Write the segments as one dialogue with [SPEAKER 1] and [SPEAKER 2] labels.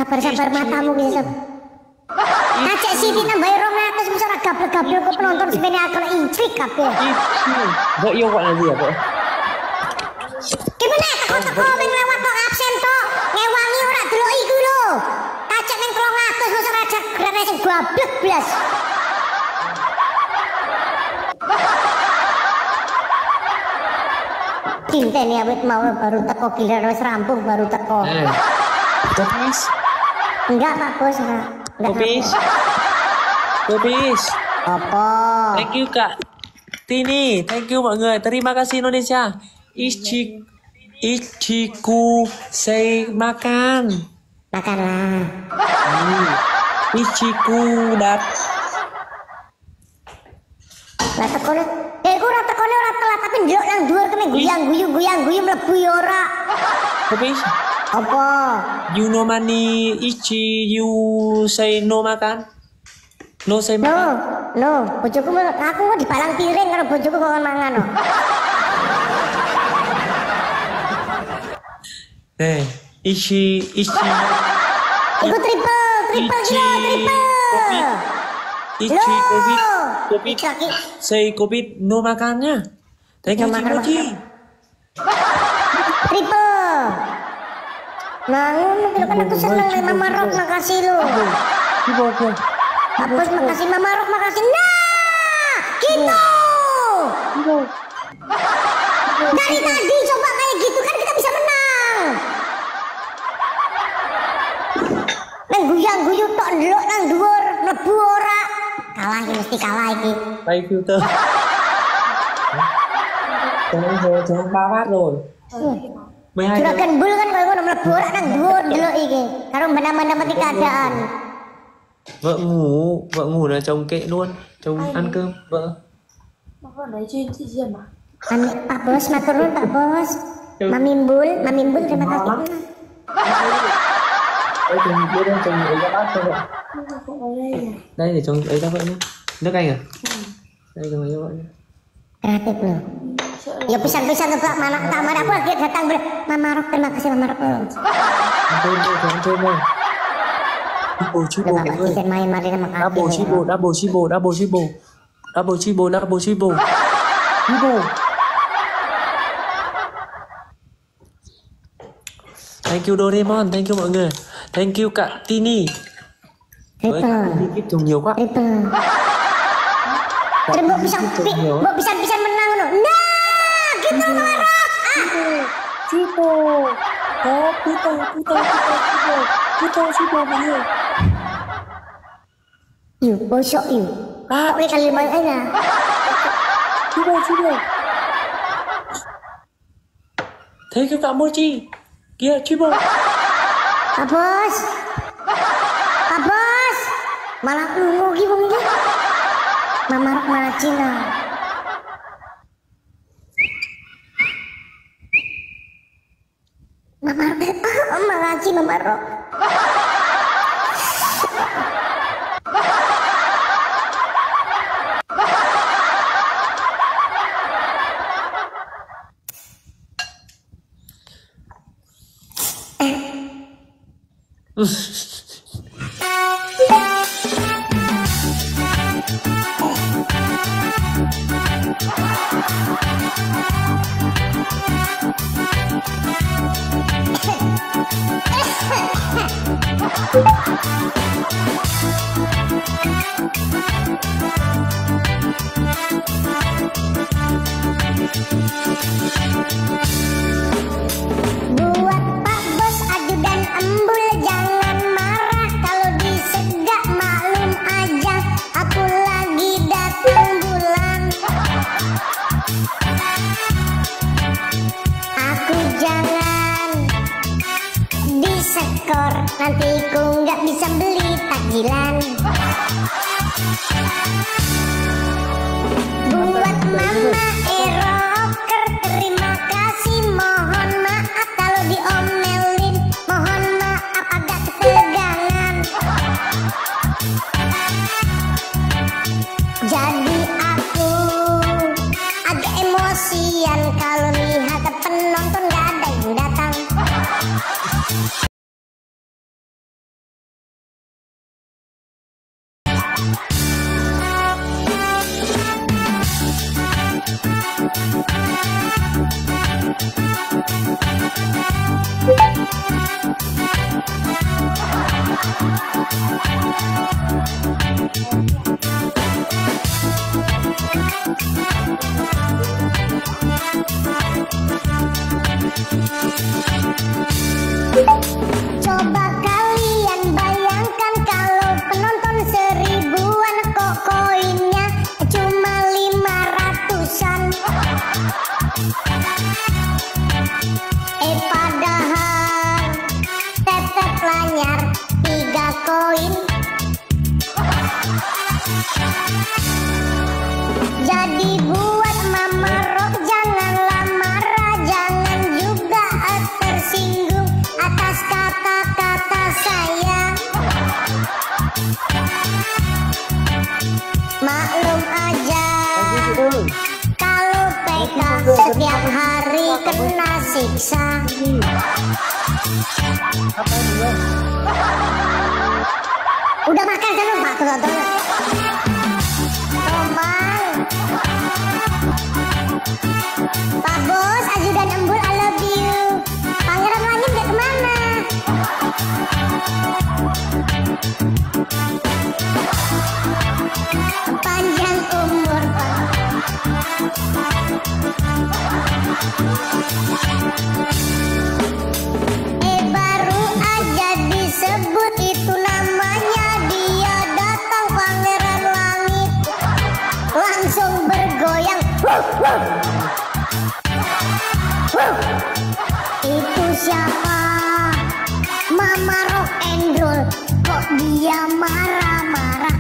[SPEAKER 1] Sabar matamu bisa. Ngajak Siti nambah 200 bisa ora gablek-gablek kok penonton sepene akal intrik kabeh.
[SPEAKER 2] Mbok yo kok nanti ya, Pak.
[SPEAKER 1] Gimana teko wing lewat kok absen tok. Ngewangi ora delok iku lho. Ngajak ning 300 wis ora ajak grene sing gablek blas. Cinteni awet mau baru teko giliran wis rampung baru teko.
[SPEAKER 2] Kopis.
[SPEAKER 1] Enggak Pak Bos, enggak.
[SPEAKER 2] Kopis. Kopis.
[SPEAKER 1] Apa?
[SPEAKER 2] Thank you Kak Tini, thank you mọi người. Terima kasih Indonesia. Ichiku say makan.
[SPEAKER 1] Makanlah.
[SPEAKER 2] Ichiku dat.
[SPEAKER 1] Lah tekone, ora tekone ora telat tapi ndelok nang dhuwur kene guyang-guyu mlebu ya ora.
[SPEAKER 2] Kopis.
[SPEAKER 1] Apa?
[SPEAKER 2] You know money ichi you say no makan. No say makan.
[SPEAKER 1] No, bojoku aku kok dibalang piring karo bojoku kok mangan kok.
[SPEAKER 2] Ichi.
[SPEAKER 1] Iku triple kilo.
[SPEAKER 2] Ichi COVID. Say COVID no makannya. Thank you Cimoci.
[SPEAKER 1] Triple. Nah, ngono kan aku seneng nek Mama Rock makasih lu.
[SPEAKER 2] Ibu.
[SPEAKER 1] Bos makasih Mama Rock makasih. Nah, gitu. Dari tadi coba kayak gitu kan kita bisa menang. Nang guyang-guyu tok ndelok nang dhuwur mlebu ora. Kalah iki mesti kalah iki.
[SPEAKER 2] Bay filter. Jangan bawat rồi.
[SPEAKER 1] Juragan Bul kan koyo ngono mlebu ora nang dhuwur ndelok iki. Karo menamati keadaan.
[SPEAKER 2] Vợ ngủ là chồng kệ luôn, chồng ăn cơm, vợ.
[SPEAKER 3] Mà con đấy chuyên chị Diệm à?
[SPEAKER 1] Pak Bos, matur nuwun Pak Bos. Mami Bul terima kasih.
[SPEAKER 2] Đây chồng đưa đây chồng ấy ra bát cho vợ.
[SPEAKER 3] Không có đây à?
[SPEAKER 2] Đây để chồng ấy ra vợ nhé. Nước canh à? Đây chồng ấy ra vợ nhé.
[SPEAKER 1] Kreatif loh. Ya pisan-pisan tuh mana aku lagi datang Mama Rock terima kasih Mama Rock.
[SPEAKER 2] Ăn cơm thôi. Double triple mọi người. Double triple. Thank you Doraemon, thank you mọi người. Thank you Kak Tini.
[SPEAKER 1] Triple.
[SPEAKER 2] Kiếp trùng nhiều quá.
[SPEAKER 1] Triple. Mbok pisan menang loh. Nah, gitu Mama Rock.
[SPEAKER 3] Triple. Có triple mọi người.
[SPEAKER 1] Bosok Pakai kali banyak aja.
[SPEAKER 3] Triple.
[SPEAKER 2] Thank you Kak Mochi. Kia triple.
[SPEAKER 1] Pak Bos. Malah ngogi wong iki. Mama Rock malah Cina. Mama Rock. Buat Pak Bos ajudan embul jangan marah kalau disegak maklum aja aku lagi datang bulan. Aku jangan disekor nanti ku nggak bisa beli takjilan. Buat Mama Eroker terima kasih mohon maaf kalau diomelin mohon maaf agak ketegangan. Jadi aku agak emosian kalau lihat penonton gak ada yang datang. Coba kalian bayangkan kalau penonton 1000-an kok koinnya cuma 500-an. Padahal tetep lanyar 3 koin. Jadi buat Mama Rock janganlah marah, jangan juga tersinggung atas kata-kata saya. Maklum aja kalau PK setiap hari kena siksa. Udah makan kan Pak tuh. Pak Bos, ajudan embul, I love you. Pangeran Langit gak kemana? Panjang umur Pak. Baru aja disebut itu namanya dia datang Pangeran Langit. Langsung bergoyang. Itu siapa? Mama Rock and Roll. Kok dia marah-marah?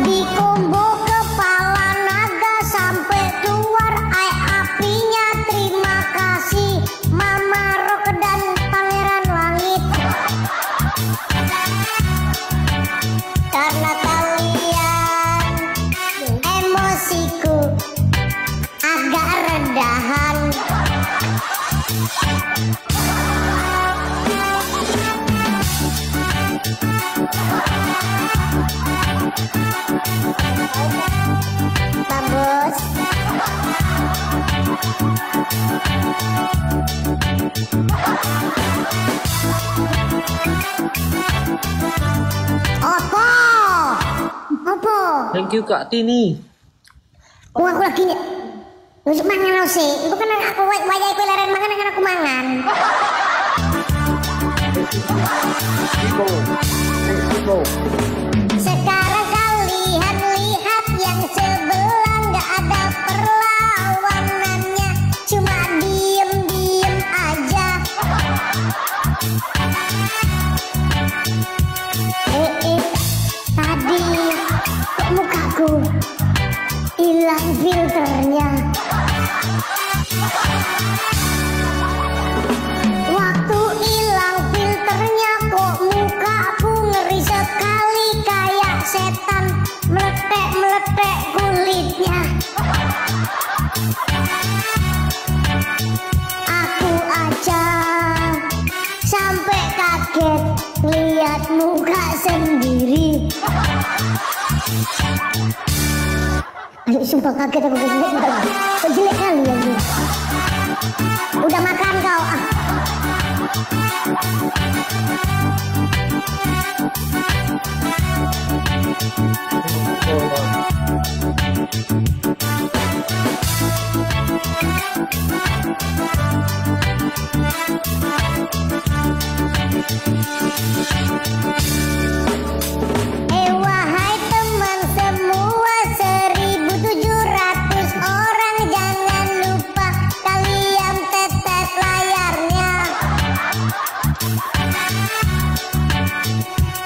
[SPEAKER 1] Di combo kepala naga sampai keluar apinya. Terima kasih Mama Rock dan Pangeran Langit. Karena kalian emosiku agak redahan. Pak Bos, Opo?
[SPEAKER 2] Thank you Kak Tini.
[SPEAKER 1] Oh aku lagi nih. Nusuk mangan sih. Itu kan aku wajah aku leren mangan kan aku mangan. Sekarang kalian lihat yang sebelah nggak ada perlawanannya, cuma diem aja. Tadi kok mukaku hilang filternya. Waktu hilang filternya kok mukaku ngeri sekali kayak setan meletek kulitnya. Aku aja sampai kaget lihat muka sendiri. Aduh, sumpah kaget aku jelek kali ya. Udah makan kau? Wahai teman semua, 1.700 orang, jangan lupa kalian tetep layarnya.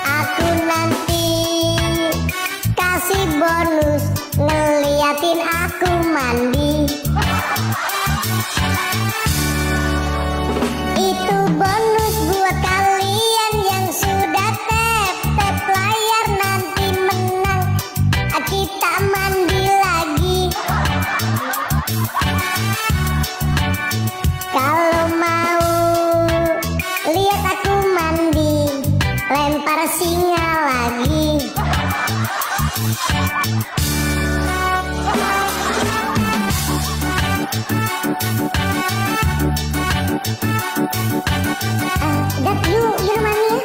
[SPEAKER 1] Aku nanti kasih bonus ngeliatin aku mandi. Itu bonus buat kalian yang sudah tap layar, nanti menang kita mandi lagi. Kalau mau lihat aku mandi, lempar singa lagi. Dat yuk mami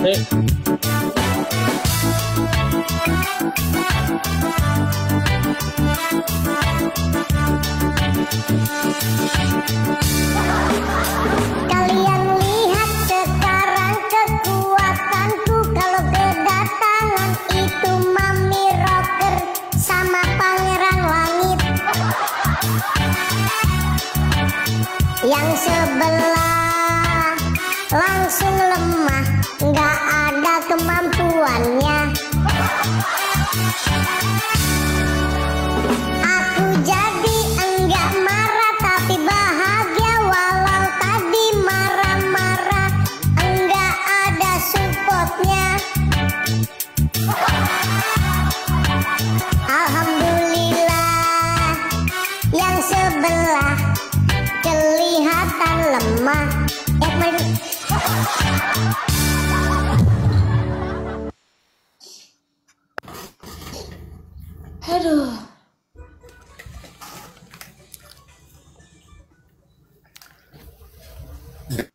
[SPEAKER 1] ya. Kalian lihat sekarang kekuatanku kalau kedatangan itu Mami Rocker sama Pangeran Langit. Yang sebelah langsung lemah, nggak ada kemampuannya. Aku jadi enggak marah tapi bahagia walau tadi marah-marah, enggak ada supportnya. Alhamdulillah yang sebelah kelihatan lemah.
[SPEAKER 3] Aduh.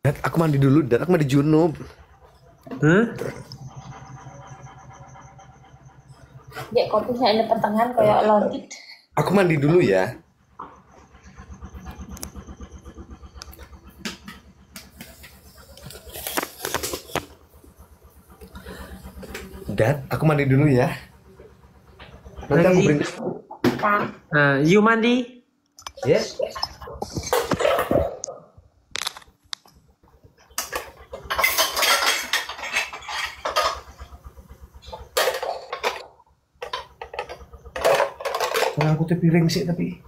[SPEAKER 4] Dad, aku mandi dulu. Dad, aku mandi junub.
[SPEAKER 2] Hah?
[SPEAKER 3] Dek kopi saya ini pertengahan kayak lontit.
[SPEAKER 4] Aku mandi dulu ya. Dad, aku mandi dulu ya. Nanti aku bring.
[SPEAKER 2] You mandi?
[SPEAKER 4] Yes. Aku tuh piring sih tapi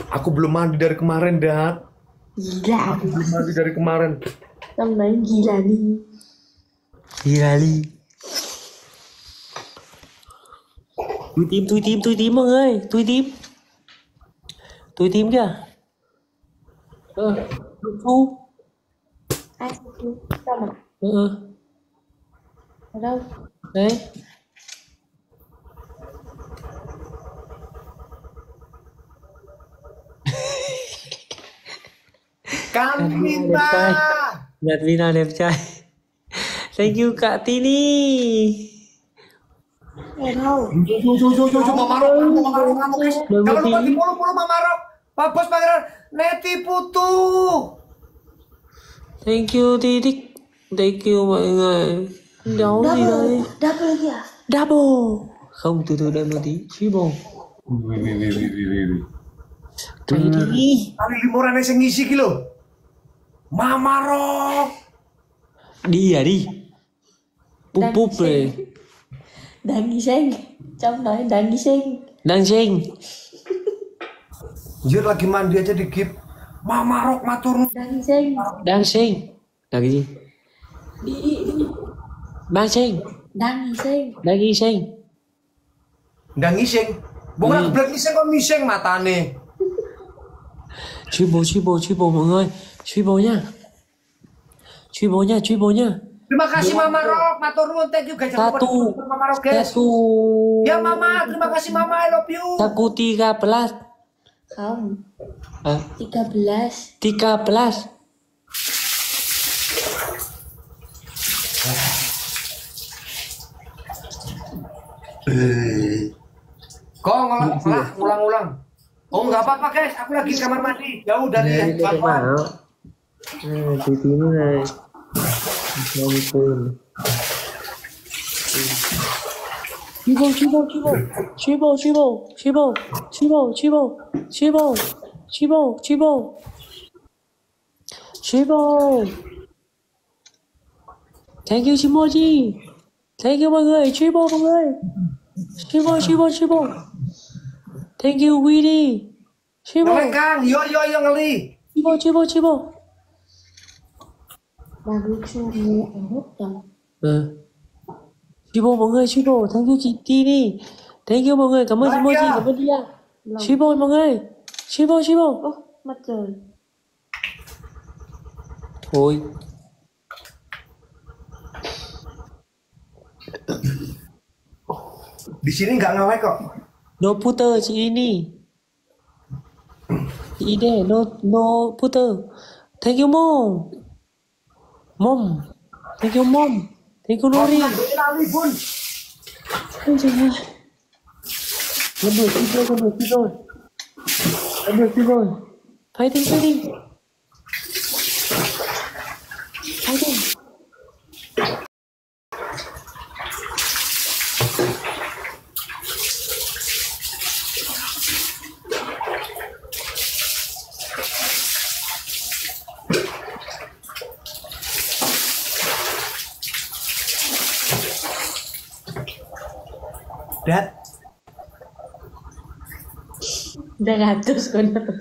[SPEAKER 4] aku belum mandi dari kemarin, Dad.
[SPEAKER 3] Gila.
[SPEAKER 4] Aku belum mandi dari kemarin.
[SPEAKER 3] Namanya gila nih.
[SPEAKER 2] Gila đi. Tôi tím mọi người, tôi tím. Tôi tím kìa. Phu.
[SPEAKER 3] Ai Phu? Đâu mà? Ở đâu?
[SPEAKER 2] Đấy.
[SPEAKER 4] Kang Vina.
[SPEAKER 2] Nhật Vina đẹp trai. Thank you Kak Tini.
[SPEAKER 3] Ở đâu?
[SPEAKER 4] Mama Rock, guys. Jangan lupa di follow Mama Rock. Pak Bos Pangeran, Neti Putu.
[SPEAKER 2] Thank you Tidik. Thank you mọi người. Đấu gì đây?
[SPEAKER 3] Double kìa.
[SPEAKER 2] Double. Không, từ đợi một tí. Triple. Cái đi.
[SPEAKER 4] Kali 5 orang yang ngisi kilo. Mama Rock.
[SPEAKER 2] Đi à đi. Púp púp về.
[SPEAKER 3] Đang đi sen. Trong đấy đang đi sen.
[SPEAKER 2] Đang sinh.
[SPEAKER 4] Dia lagi mandi aja di gip. Mama Rock matur.
[SPEAKER 3] Đang đi sen.
[SPEAKER 2] Đang sinh. Là cái gì?
[SPEAKER 3] Đi.
[SPEAKER 2] Đang sinh.
[SPEAKER 3] Đang đi sen.
[SPEAKER 2] Đang đi sinh.
[SPEAKER 4] Ndang ngising. Bukan aku bilang ngising kok mising matane.
[SPEAKER 2] Triple mọi người. Triple nha. Triple nha.
[SPEAKER 4] Terima kasih Mama Rock, matur nuwun, thank you guys.
[SPEAKER 2] Satu.
[SPEAKER 4] Mama Rock guys.
[SPEAKER 2] Satu.
[SPEAKER 4] Ya Mama, terima kasih Mama, I love you.
[SPEAKER 2] Saku 13.
[SPEAKER 3] Không.
[SPEAKER 2] À,
[SPEAKER 3] 13.
[SPEAKER 2] 13.
[SPEAKER 4] Kok ngulang-ulang. Oh nggak apa-apa guys, aku lagi di kamar mandi. Jauh dari kawan.
[SPEAKER 2] Tí tím này. Không quên. Triple. Thank you Chimoji. Thank you mọi người. Triple mọi người. Triple. Thank you Weedy.
[SPEAKER 4] Ngeli Kang, yo ngeli.
[SPEAKER 2] Triple.
[SPEAKER 3] Đang lucu mua ở hút đâu.
[SPEAKER 2] Triple mọi người, Triple. Thank you chị Tini. Thank you mọi người. Cảm ơn Chimoji, cảm ơn Dia. Triple mọi người. Triple.
[SPEAKER 3] Ô, mất rồi.
[SPEAKER 2] Thôi.
[SPEAKER 4] Di sini nggak ngawek kok.
[SPEAKER 2] No puter chị ini. Chị ide no puter. Thank you mom. Mom. Thank you mom. Thank you Nuri.
[SPEAKER 4] Lali bun.
[SPEAKER 2] Ôi trời ơi. Lần đuổi kịp rồi. Fighting.
[SPEAKER 4] Dad,
[SPEAKER 3] 200 ko na pag.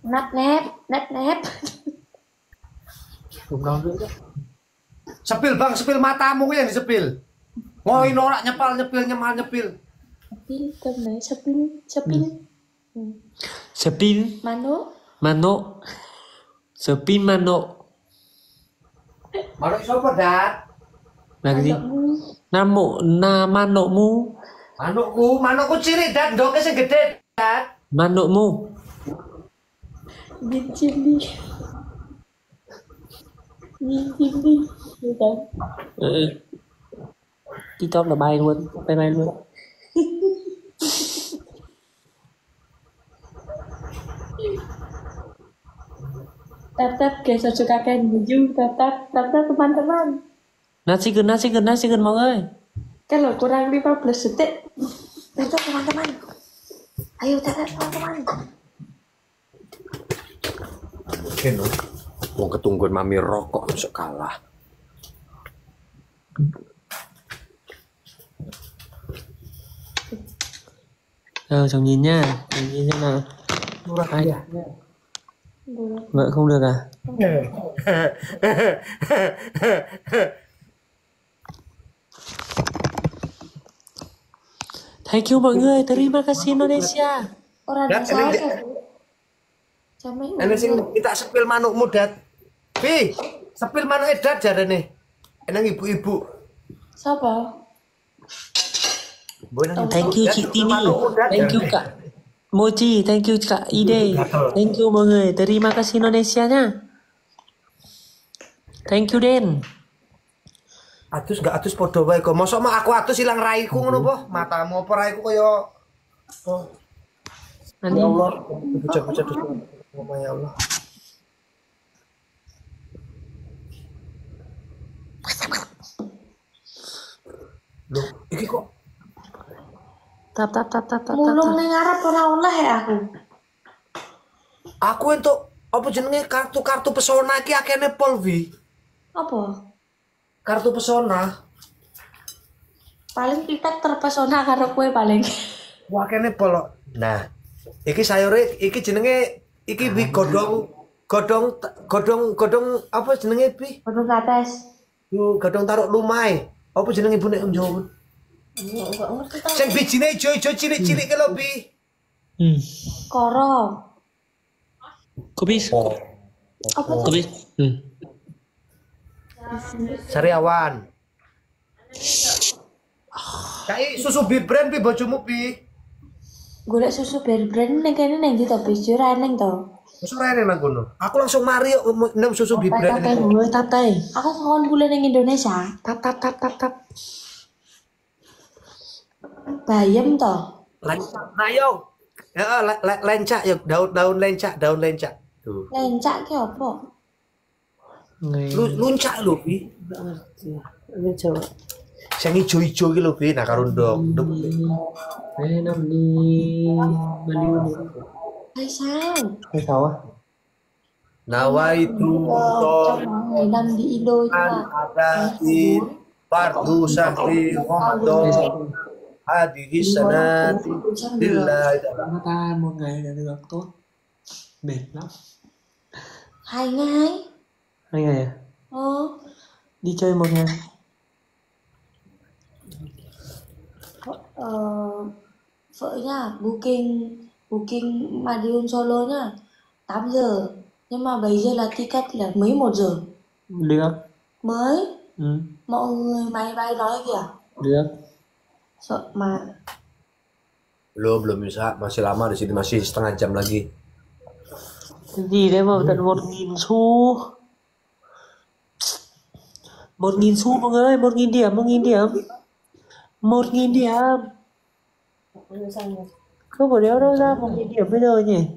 [SPEAKER 3] Nắp nép.
[SPEAKER 4] sepil bang, sepil matamu yang disepil. Ngoi norak nyepil.
[SPEAKER 3] Sapil ka na. Sapil.
[SPEAKER 2] Spin
[SPEAKER 3] Mano.
[SPEAKER 2] Spin mano.
[SPEAKER 4] Manuk siapa, Dad?
[SPEAKER 2] Lagi manukmu.
[SPEAKER 4] Manukku cilik, Dad. Ndoknya sing gede, Dad.
[SPEAKER 2] Manukmu.
[SPEAKER 3] Gincili. Bukan.
[SPEAKER 2] TikTok là bay luôn.
[SPEAKER 3] Tap kayak suka kayak baju. Tap teman-teman.
[SPEAKER 2] Nasi gun mọi người.
[SPEAKER 3] Kalau kurang 15 detik. Tap teman-teman. Ayo tap teman-teman.
[SPEAKER 4] Keno, mau ketungguan mami rokok masuk kalah.
[SPEAKER 2] Chồng nhìn nha, chồng nhìn xem nào. Ai? Vợ không được à? Thank you mọi người, terima kasih Indonesia.
[SPEAKER 3] Orang
[SPEAKER 4] Dad,
[SPEAKER 3] desa
[SPEAKER 4] ini-
[SPEAKER 3] aja. Sama
[SPEAKER 4] Ini sing minta sepil manukmu, Dad. Pi, sepil manuk Dad jarene. Enang ibu-ibu.
[SPEAKER 3] siapa?
[SPEAKER 2] Thank you chị Tini, thank you Kak Mochi, thank you Kak Ide, thank you mọi người, terima kasih Indonesia nha. Thank you Den.
[SPEAKER 4] Atus gak atus podo wae kok. Mosok mah aku atus ilang raiku ngono po. Matamu apa raiku kaya
[SPEAKER 2] Ani.
[SPEAKER 4] ya Allah, bocah-bocah dosa. Ya Allah. Loh, iki kok
[SPEAKER 2] Tap.
[SPEAKER 3] Mulung ning ngarep ora oleh ya aku.
[SPEAKER 4] aku entuk apa jenenge kartu pesona iki akene pol wi.
[SPEAKER 3] Apa?
[SPEAKER 4] Kartu pesona.
[SPEAKER 3] Paling kita terpesona karo kue paling.
[SPEAKER 4] Wah kene pol. Nah, iki sayure iki jenenge iki wi godhong apa jenenge pi?
[SPEAKER 3] Baru ke atas.
[SPEAKER 4] Yo godhong taruh lumai. Apa jenenge Bu nek Jawa?
[SPEAKER 3] Enggak ngerti tau.
[SPEAKER 4] Sing bijine ijo-ijo cilik-cilik ki lho pi.
[SPEAKER 3] Koro.
[SPEAKER 2] Kubis.
[SPEAKER 3] Apa tuh?
[SPEAKER 2] Kubis.
[SPEAKER 4] Sariawan. Kai susu Bibren pi bojomu pi.
[SPEAKER 3] Golek susu brand ning kene ning ndi to bis yo ra ning to.
[SPEAKER 4] Wis ora enek nang kono. Aku langsung mari yuk nem susu Bibren.
[SPEAKER 2] Tay gue tap tay.
[SPEAKER 3] Aku kawan kuliah ning Indonesia.
[SPEAKER 2] Tap.
[SPEAKER 3] Bayem to.
[SPEAKER 4] Lencak. Nah yo. Ya lencak yo daun lencak. Tuh.
[SPEAKER 3] Lencak ki apa?
[SPEAKER 4] Luncak lho pi.
[SPEAKER 2] Ini coba.
[SPEAKER 4] Sing ijo-ijo ki lho pi. Nah karo ndok.
[SPEAKER 2] Nam di Maliun.
[SPEAKER 3] Hai sao?
[SPEAKER 2] Cái sawah.
[SPEAKER 4] Nawa itu
[SPEAKER 3] Nam di Indo
[SPEAKER 4] kan ada di fardu syahri Ramadan hadhihi sanati lillahi ta'ala.
[SPEAKER 2] Chúng ta một ngày là được tốt. Mệt lắm.
[SPEAKER 3] 2 ngày.
[SPEAKER 2] 2 ngày à? Đi chơi 1 ngày.
[SPEAKER 3] Vợ nha, booking Madiun Solo nha. 8 giờ. Nhưng mà bây giờ là ticket là 11 giờ.
[SPEAKER 2] Được.
[SPEAKER 3] Mới.
[SPEAKER 2] Ừ.
[SPEAKER 3] Mọi người máy bay nói kìa.
[SPEAKER 2] Được.
[SPEAKER 3] Sợ mà.
[SPEAKER 4] Belum bisa, masih lama di sini, masih setengah jam lagi.
[SPEAKER 2] Cái gì đấy mà tận 1.000 xu. 1.000 xu mọi người, 1.000 điểm, 1.000 điểm. 1.000 điểm. Không có đéo đâu ra 1.000 điểm bây giờ nhỉ?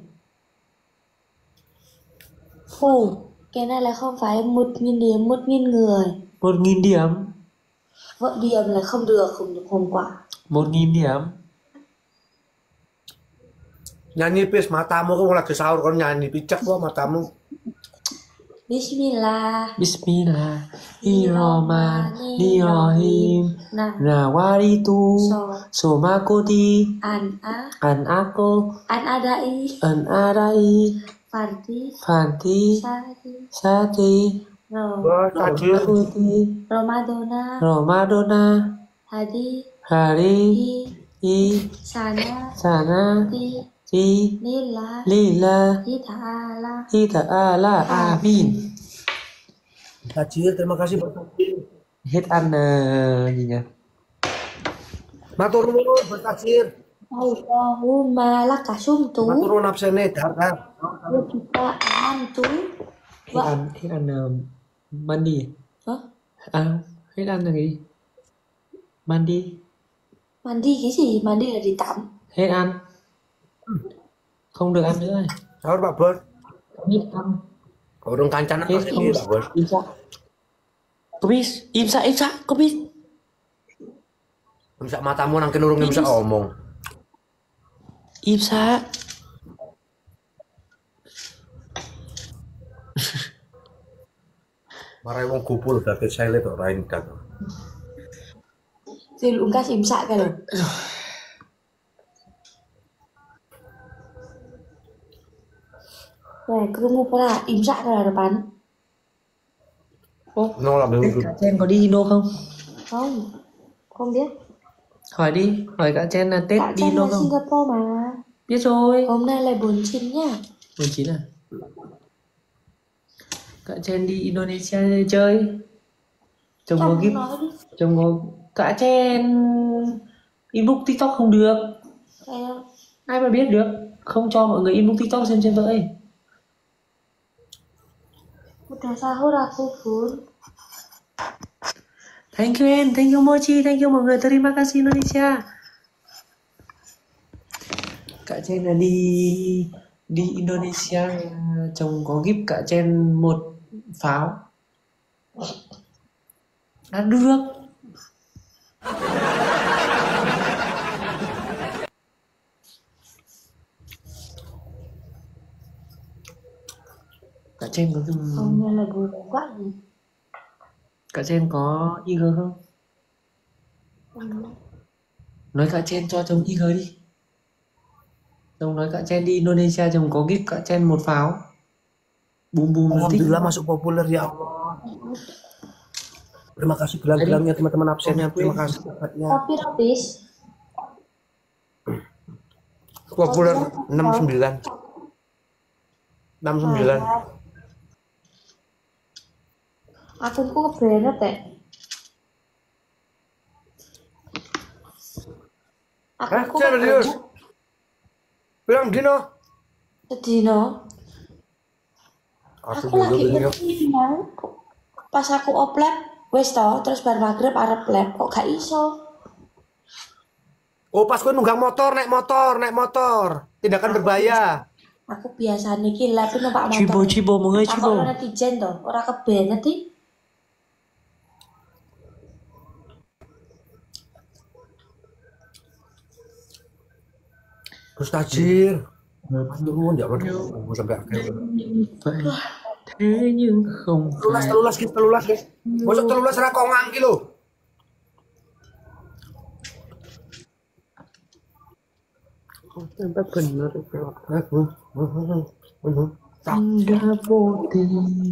[SPEAKER 3] Ồ, cái này là không phải 1.000 điểm, 1.000 người.
[SPEAKER 2] 1.000 điểm.
[SPEAKER 3] Vợ điểm là không được hôm qua.
[SPEAKER 2] 1.000 điểm.
[SPEAKER 4] Nyanyi pis, matamu kamu lagi sahur kan nyanyi picak gua matamu.
[SPEAKER 3] Bismillah.
[SPEAKER 2] Bismillahirrahmanirrahim. Nawaritu somakoti an ako
[SPEAKER 3] An adai
[SPEAKER 2] Fanti Sati Ramadona Hari Sana Lillahi ta'ala amin.
[SPEAKER 4] Tajir, terima kasih buat tajir.
[SPEAKER 2] Hết ăn gì nhỉ?
[SPEAKER 4] Matur nuwun buat tajir.
[SPEAKER 3] Allahumma laka sumtu
[SPEAKER 4] Matur nuwun absene dar.
[SPEAKER 3] wa kita amantu.
[SPEAKER 2] Hết ăn mandi.
[SPEAKER 3] Hả?
[SPEAKER 2] Hết ăn là cái gì? Mandi.
[SPEAKER 3] Mandi cái gì? Mandi là đi tắm.
[SPEAKER 2] Hết ăn. Không được ăn nữa rồi.
[SPEAKER 4] Sahur Pak Bos.
[SPEAKER 2] Hết ăn.
[SPEAKER 4] Urung kancanan
[SPEAKER 2] Hết
[SPEAKER 4] masih ini Pak Bos.
[SPEAKER 2] Im sa. Im sa, có biết.
[SPEAKER 4] Bisa matamu nang kelurung bisa omong.
[SPEAKER 2] Im sa.
[SPEAKER 4] Marai wong gupul dadi sele tok ra indak.
[SPEAKER 3] Thì luôn các im sạ cái rồi. Này cứ ngủ ra im sạ cái là bán.
[SPEAKER 4] No làm được.
[SPEAKER 2] Cả Chen có đi Indo không?
[SPEAKER 3] Không biết.
[SPEAKER 2] Hỏi đi, hỏi cả Chen là Tết
[SPEAKER 3] Cả
[SPEAKER 2] đi
[SPEAKER 3] Chen
[SPEAKER 2] Indo
[SPEAKER 3] là
[SPEAKER 2] không?
[SPEAKER 3] Singapore mà.
[SPEAKER 2] Biết rồi.
[SPEAKER 3] Hôm nay là 49 nhá.
[SPEAKER 2] 49 à? Cả Chen đi Indonesia chơi. Chồng có gift. Chồng có cả Chen inbox TikTok không được. Ai mà biết được. Không cho mọi người inbox TikTok xem với.
[SPEAKER 3] Udah sahur aku pun.
[SPEAKER 2] Thank you En, thank you Mochi, thank you mọi người, terima kasih Indonesia. Cả Chen là đi Indonesia, chồng có gift cả Chen một pháo. Đã được. Cả Chen có
[SPEAKER 3] Hôm nay là buồn quá gì.
[SPEAKER 2] Cả Chen có IG không? Nói cả Chen cho chồng IG đi. Chồng nói cả Chen đi Indonesia, chồng có gift cả Chen một pháo. Bum bum.
[SPEAKER 4] Alhamdulillah masuk populer ya Allah. Terima kasih gelang-gelangnya teman-teman absennya. Terima kasih hebatnya.
[SPEAKER 3] Tapi Rapis.
[SPEAKER 4] Populer 69. 69.
[SPEAKER 3] Akunku kebenet ya. Akunku
[SPEAKER 4] Serius? Bilang Dino.
[SPEAKER 3] Dino.
[SPEAKER 4] Aku
[SPEAKER 3] Aku lagi
[SPEAKER 4] Dino.
[SPEAKER 3] ujian. Pas aku oplep, wes toh, terus bar maghrib arep lep, kok gak iso.
[SPEAKER 4] Oh pas gue nunggang motor, naik motor. Tindakan berbahaya.
[SPEAKER 3] Aku biasa niki lep numpak
[SPEAKER 2] Cibo
[SPEAKER 3] motor.
[SPEAKER 2] mọi người,
[SPEAKER 3] Aku
[SPEAKER 2] cibo.
[SPEAKER 3] netizen toh, ora kebenet iki.
[SPEAKER 4] Terus tajir. Turun ya Allah sampai akhir.
[SPEAKER 2] Thế nhưng không phải.
[SPEAKER 4] Telulas guys. Masuk telulas rakongang ki lho. Tempat bener
[SPEAKER 2] Anh đã vô tình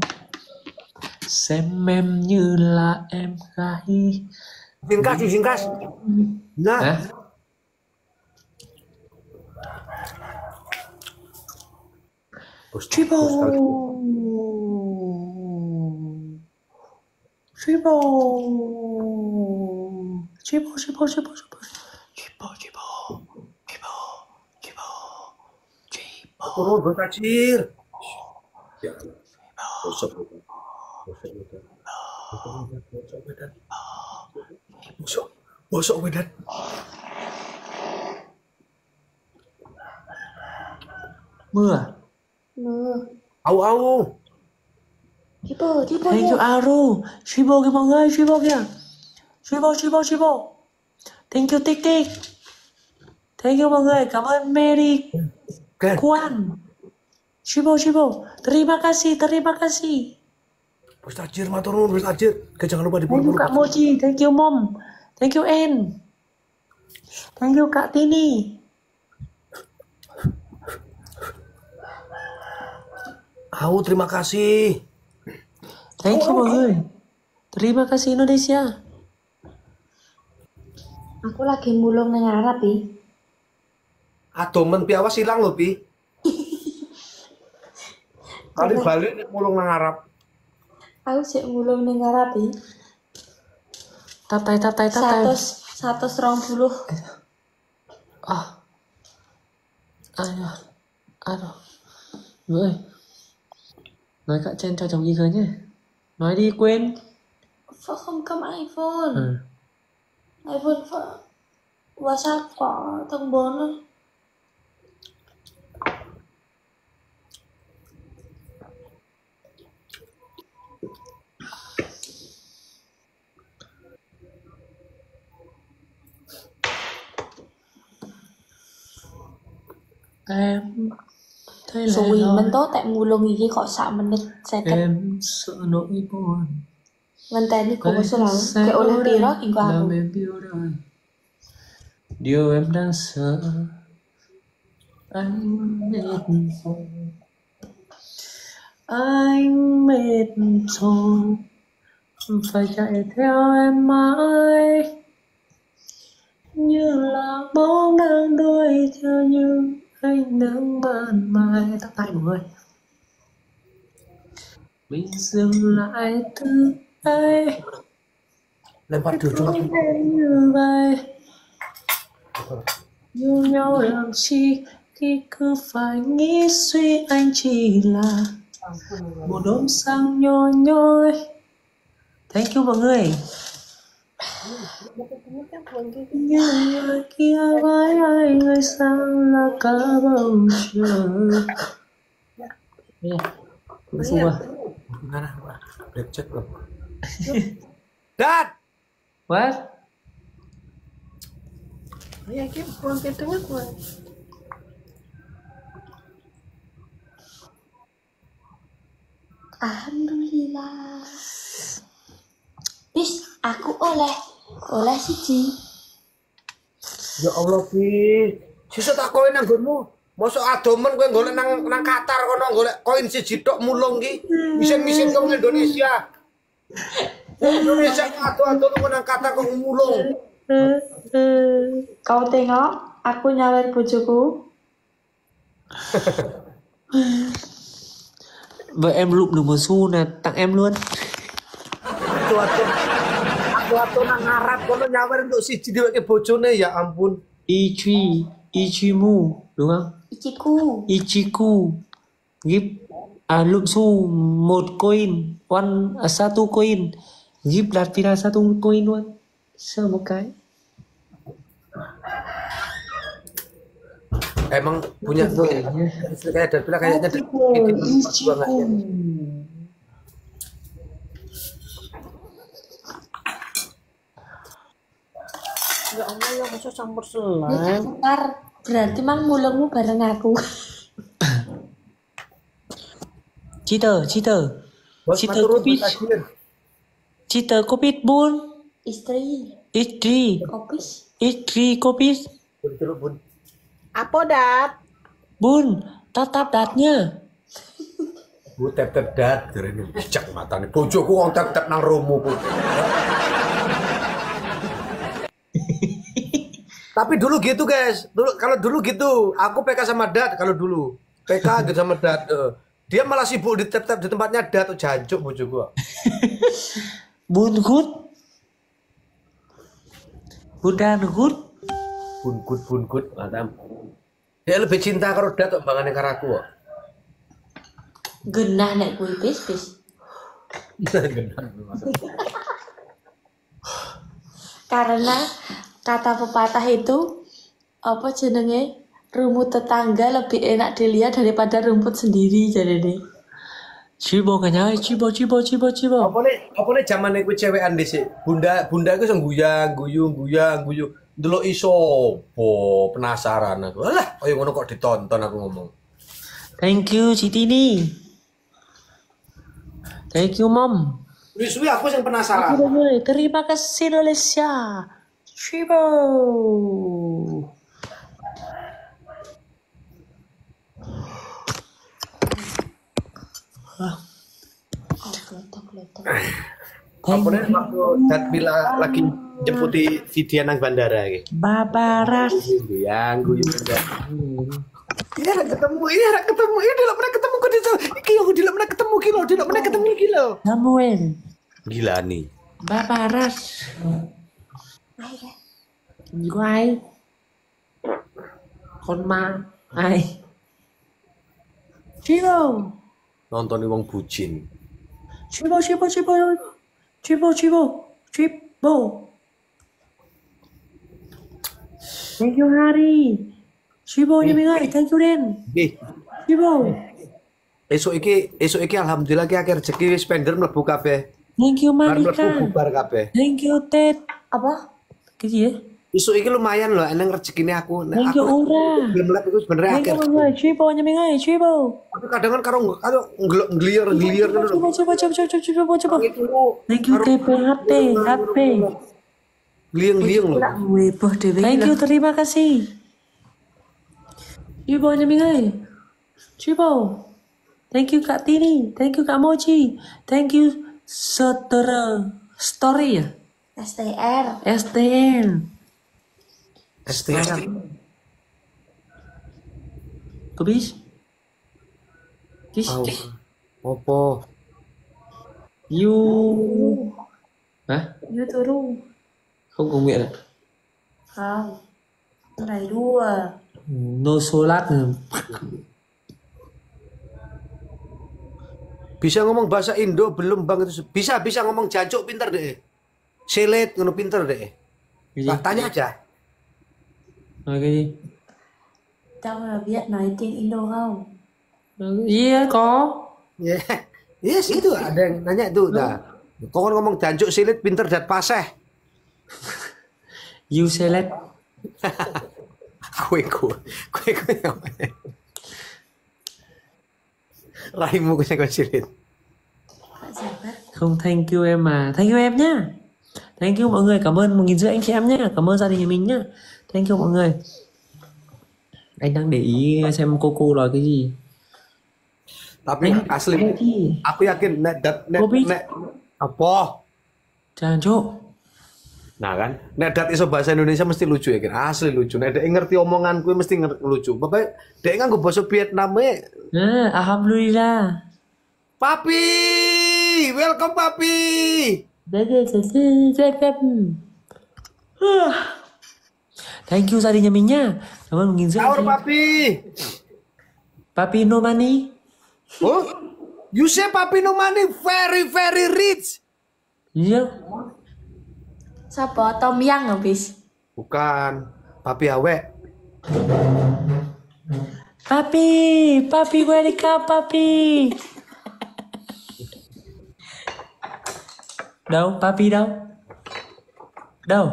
[SPEAKER 2] xem em như là em gái.
[SPEAKER 4] Singkas. Nah.
[SPEAKER 2] Hả? Cibo. Cibo. Cibo, cibo, cibo, cibo. Cibo, cibo. Cibo, cibo. Cibo.
[SPEAKER 4] Turun bos tajir. Ya. Bosok. Bosok wedan.
[SPEAKER 2] Mưa à?
[SPEAKER 3] Mưa.
[SPEAKER 4] Au.
[SPEAKER 3] Chibo, Chibo
[SPEAKER 2] Thank you Aru. Chibo kìa mọi người, Chibo kìa. Chibo. Thank you Tích Tích. Thank you mọi người, cảm ơn Mary Kwan. Chibo. Terima kasih.
[SPEAKER 4] Bos tajir matur nuwun bos tajir. Jangan lupa
[SPEAKER 2] Thank you
[SPEAKER 4] diburu.
[SPEAKER 2] Kak Mochi, thank you Mom. Thank you En. Thank you Kak Tini.
[SPEAKER 4] Au, terima kasih.
[SPEAKER 2] Thank you mọi người. Terima kasih Indonesia.
[SPEAKER 3] Aku lagi mulung nang Arab, Pi.
[SPEAKER 4] Adomen pi awas ilang lho pi. Kali balik nek mulung nang Arab.
[SPEAKER 3] Aku sik mulung nang Arab, Pi.
[SPEAKER 2] Tatai.
[SPEAKER 3] 120.
[SPEAKER 2] À. Aduh. Người ơi. Nói cạ chen cho chồng gì khởi nhé. Nói đi quên.
[SPEAKER 3] Không cầm iPhone.
[SPEAKER 2] Ừ.
[SPEAKER 3] iPhone WhatsApp có thông báo nữa.
[SPEAKER 2] Em thấy
[SPEAKER 3] Rồi
[SPEAKER 2] lẽ
[SPEAKER 3] mình tốt tại mùa lông gì khỏi sợ mình đi sẽ cắt
[SPEAKER 2] em sợ nỗi buồn.
[SPEAKER 3] mình tên đi cùng với số lắm cái Olympia đó kinh qua
[SPEAKER 2] làm em yêu đời. Điều em đang sợ anh mệt rồi. Anh mệt rồi phải chạy theo em mãi như là bóng đang đuổi theo những ánh nắng ban mai. Tắt tay mọi người. Mình dừng lại từ đây.
[SPEAKER 4] Lempar dulu.
[SPEAKER 2] Như vậy yêu nhau làm chi khi cứ phải nghĩ suy anh chỉ là một đốm sáng nhoi. Thank you mọi người. Như người kia với ai người sang là cả bầu trời. Không à?
[SPEAKER 4] Mana? Break check belum? Dad.
[SPEAKER 2] What?
[SPEAKER 3] ya cái buang pintunya gue Alhamdulillah. Bis, aku oleh siji.
[SPEAKER 4] Ya Allah Pi, sisa tak koin nang nggonmu. Mosok adomen kowe golek nang Qatar kono golek koin siji tok mulung ki. Misen-misen kok Indonesia. Indonesia ado-ado nang Qatar kok mulung.
[SPEAKER 3] Kau tengok, aku nyawer bojoku.
[SPEAKER 2] Vậy em lụm được một xu là tặng em luôn.
[SPEAKER 4] Ado-ado nang Arab kono nyawer untuk siji dheweke bojone ya ampun.
[SPEAKER 2] Ichimu đúng không? Ichiku give lụm xu một coin satu coin give Latvia satu coin luôn. Sơ một cái.
[SPEAKER 4] Emang punya kayak dan bila kayaknya
[SPEAKER 2] Ichiku. Ya Allah ya masa campur selai.
[SPEAKER 3] Ntar berarti mang mulungmu bareng aku.
[SPEAKER 2] Cheater. Cheater Covid bun.
[SPEAKER 3] Istri.
[SPEAKER 2] Covid.
[SPEAKER 3] Apa dat?
[SPEAKER 2] Bun, tatap datnya.
[SPEAKER 4] Bu tep-tep dat jarene bijak matane. Bojoku wong tep-tep nang romo Bu. Tapi dulu gitu guys, kalau dulu gitu, aku PK sama Dad kalau dulu. PK gitu sama Dad. Dia malah sibuk di tetap di tempatnya ada tuh jancuk bojo gua.
[SPEAKER 2] Bungkut. Budangut.
[SPEAKER 4] Bungkut matam. Dia lebih cinta karo dat kok bangane karo aku kok.
[SPEAKER 3] Genah nek kuwi bis. Karena kata pepatah itu apa jenenge, rumput tetangga lebih enak dilihat daripada rumput sendiri jadinya.
[SPEAKER 2] Cibo kanya, cibo.
[SPEAKER 4] Apa nih zamane ku cewekan dhisik. Bunda iku sing guyang. Delok iso penasaran aku. Alah, koyo ngono kok ditonton aku ngomong.
[SPEAKER 2] Thank you Citini. Thank you Mom.
[SPEAKER 4] Suwi aku yang penasaran.
[SPEAKER 2] Terima kasih Indonesia. Cibo.
[SPEAKER 4] Apa nih waktu dat bila lagi jemputi Vidya nang bandara iki.
[SPEAKER 2] Babaras.
[SPEAKER 4] Guyang benda. Ini ada ketemu. Ini udah pernah ketemu kok di sana. Iki yo udah pernah ketemu iki lho.
[SPEAKER 2] Samuel.
[SPEAKER 4] Gila nih.
[SPEAKER 2] Babaras. Guai. Konma. Ai. Cibo.
[SPEAKER 4] Nonton wong bucin.
[SPEAKER 2] Cibo. Thank you Hari. Cibo nyemingai. Thank you Den.
[SPEAKER 4] Nggih.
[SPEAKER 2] Cibo.
[SPEAKER 4] Esuk iki alhamdulillah ki akeh rezeki wis spender mlebu kabeh.
[SPEAKER 2] Thank you
[SPEAKER 4] Bar
[SPEAKER 2] Malika.
[SPEAKER 4] mlebu bubar kabeh.
[SPEAKER 2] Thank you Ted.
[SPEAKER 3] Apa?
[SPEAKER 2] Gitu ya.
[SPEAKER 4] Esuk iki lumayan loh eneng rezekine aku.
[SPEAKER 2] Thank you Ura.
[SPEAKER 4] Belum lep iku sebenarnya
[SPEAKER 2] Thank
[SPEAKER 4] akeh.
[SPEAKER 2] you Ura. Cibo nyemingai. Cibo.
[SPEAKER 4] Tapi kadang kan karo ngliyer ngono lho.
[SPEAKER 2] Coba.
[SPEAKER 4] Itu
[SPEAKER 2] Thank you TPHP. HP.
[SPEAKER 4] lieng-lieng loh.
[SPEAKER 3] Weboh dhewe.
[SPEAKER 2] Thank you, terima kasih. Cibo nyemingai. Cibo. Thank you Kak Tini. Thank you Kak Mochi. Thank you Story ya.
[SPEAKER 3] STR.
[SPEAKER 2] STN.
[SPEAKER 4] STR.
[SPEAKER 2] Kebis. Kis.
[SPEAKER 4] Opo?
[SPEAKER 2] You. Hah?
[SPEAKER 3] Yu turu.
[SPEAKER 2] Không cầu nguyện à?
[SPEAKER 3] Không. Này đua.
[SPEAKER 2] No sholat.
[SPEAKER 4] Bisa ngomong bahasa Indo belum Bang itu bisa ngomong jancuk pinter deh. Selet ngono pinter deh. Nah, tanya aja.
[SPEAKER 2] Nói cái gì?
[SPEAKER 3] Tao là biết nói tiếng Indo không?
[SPEAKER 2] Iya có.
[SPEAKER 4] Ya. Yes itu ada yang nanya itu dah. Kau kan ngomong jancuk selet pinter dan paseh.
[SPEAKER 2] You select.
[SPEAKER 4] Kue. Raimu kue selet.
[SPEAKER 2] Không thank you em mà. Thank you em nhá. Thank you mọi người. Cảm ơn 1.500 anh chị em nhá. Cảm ơn gia đình nhà mình nhá. Thank you mọi người. Anh đang để ý xem cô nói cái gì.
[SPEAKER 4] Tapi asli aku yakin nek apa?
[SPEAKER 2] Jangan cok.
[SPEAKER 4] Nah kan, nek dat iso bahasa Indonesia mesti lucu ya kan. Asli lucu. Nek dek ngerti omongan kuwi mesti lucu. Bapak dek nganggo basa Vietnam e.
[SPEAKER 2] Nah, alhamdulillah.
[SPEAKER 4] Papi, welcome Papi.
[SPEAKER 2] Thank you gia đình nhà mình nhá. Cảm ơn 1.500.
[SPEAKER 4] Sahur Papi.
[SPEAKER 2] Papi no money.
[SPEAKER 4] Oh, you say Papi no money very rich.
[SPEAKER 2] Iya.
[SPEAKER 3] Siapa? Tom Yang habis.
[SPEAKER 4] Bukan, Papi awek.
[SPEAKER 2] Papi gue nikah papi. Đâu, papi đâu? Đâu?